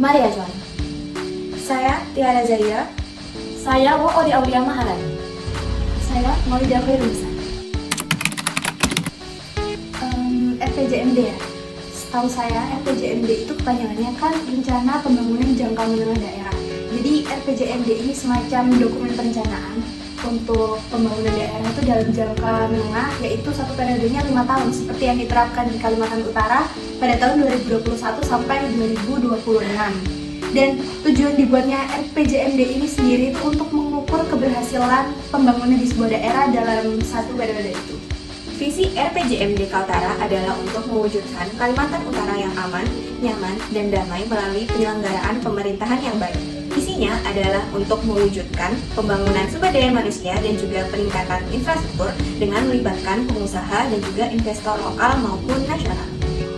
Mari Ajuan. Saya Tiara Zaya. Saya Woodi Aulia Maharani. Saya Maulida Khairunisa. RPJMD ya? Setahu saya RPJMD itu kepanjangannya kan Rencana Pembangunan Jangka Menengah Daerah. Jadi RPJMD ini semacam dokumen perencanaan untuk pembangunan daerah itu dalam jangka menengah, yaitu satu periodenya 5 tahun seperti yang diterapkan di Kalimantan Utara pada tahun 2021 sampai 2026. Dan tujuan dibuatnya RPJMD ini sendiri itu untuk mengukur keberhasilan pembangunan di sebuah daerah dalam satu periode itu. Visi RPJMD Kaltara adalah untuk mewujudkan Kalimantan Utara yang aman, nyaman, dan damai melalui penyelenggaraan pemerintahan yang baik. Isinya adalah untuk mewujudkan pembangunan sumber daya manusia dan juga peningkatan infrastruktur dengan melibatkan pengusaha dan juga investor lokal maupun nasional.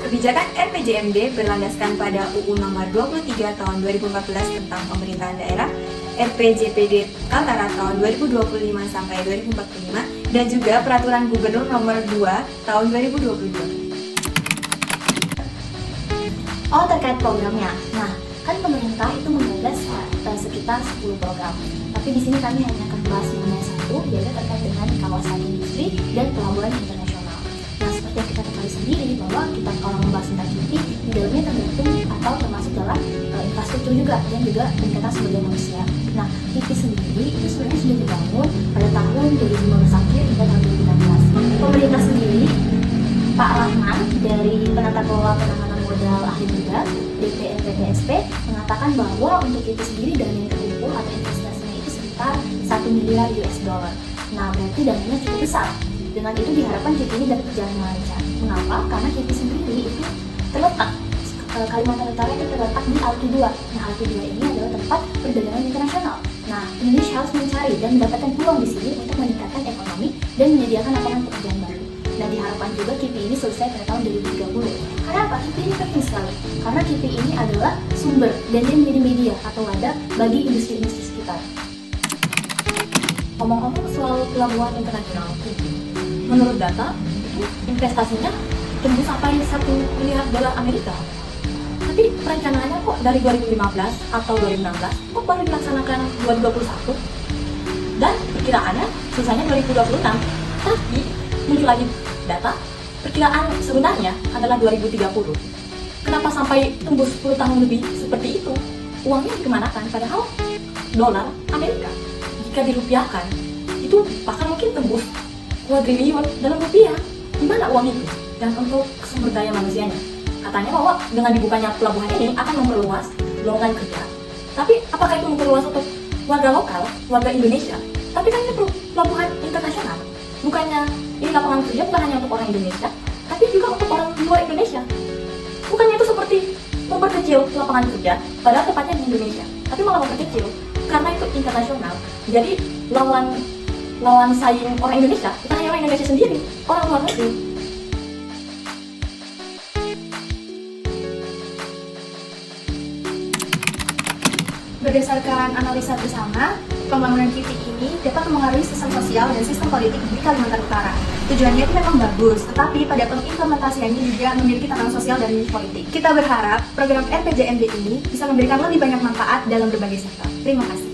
Kebijakan RPJMD berlandaskan pada UU Nomor 23 Tahun 2014 tentang Pemerintahan Daerah, RPJPD Kaltara tahun 2025 sampai 2045, dan juga Peraturan Gubernur Nomor 2 Tahun 2022. Oh, terkait programnya. Nah, kan pemerintah itu menggagas sekitar 10 program. Tapi di sini kami hanya akan bahas mengenai satu, yaitu terkait dengan kawasan industri dan pelabuhan internasional. Nah, seperti yang kita ketahui sendiri bahwa kita kalau membahas tentang KIPI, di dalamnya tergantung atau termasuk dalam infrastruktur juga dan juga peningkatan sumber daya manusia. Nah, KIPI sendiri itu sebenarnya sudah dibangun pada tahun 2015 akhir hingga tahun 2016. Pemerintah sendiri, Pak Rahman dari Penata Kelola Penanganan Modal Ahli Muda DPNPTSP mengatakan bahwa untuk KIPI sendiri dana yang terkumpul atau investasinya itu sekitar 1 miliar US dollar. Nah, berarti dananya cukup besar. Dengan itu diharapkan KIPI ini dapat berjalan dengan lancar. Kenapa? Karena KIPI sendiri itu terletak Kalimantan Utara itu terletak di Alki 2. Nah, Alki 2 ini adalah tempat perdagangan internasional. Nah, Indonesia harus mencari dan mendapatkan peluang di sini untuk meningkatkan ekonomi dan menyediakan lapangan pekerjaan baru. Nah, diharapkan juga KIPI ini selesai pada tahun 2030. Karena apa? KIPI ini penting sekali. Karena KIPI ini adalah sumber dan dia menjadi media atau wadah bagi industri-industri sekitar. Ngomong-ngomong soal pelabuhan internasional, menurut data itu investasinya tembus sampai 1 miliar dolar Amerika. Tapi perencanaannya kok dari 2015 atau 2016 kok baru dilaksanakan 2021 dan perkiraannya selesainya 2026. Tapi muncul lagi data perkiraan sebenarnya adalah 2030. Kenapa sampai tembus 10 tahun lebih seperti itu? Uangnya dikemanakan? Padahal dolar Amerika jika dirupiahkan itu bahkan mungkin tembus kuadriliun dalam rupiah. Di mana uang itu? Dan untuk sumber daya manusianya, katanya bahwa dengan dibukanya pelabuhan ini akan memperluas lowongan kerja. Tapi apakah itu memperluas untuk warga lokal, warga Indonesia? Tapi kan ini pelabuhan internasional. Bukannya ini lapangan kerja bukan hanya untuk orang Indonesia, tapi juga untuk orang di luar Indonesia. Bukannya itu seperti memperkecil lapangan kerja, padahal tepatnya di Indonesia, tapi malah memperkecil karena itu internasional. Jadi lawan saing orang Indonesia, bukan hanya orang Indonesia sendiri, orang luar negeri. Berdasarkan analisa bersama, pembangunan KIPI ini dapat mempengaruhi sistem sosial dan sistem politik di Kalimantan Utara. Tujuannya itu memang bagus, tetapi pada pengimplementasiannya juga memiliki tantangan sosial dan politik. Kita berharap program RPJMD ini bisa memberikan lebih banyak manfaat dalam berbagai sektor. Terima kasih.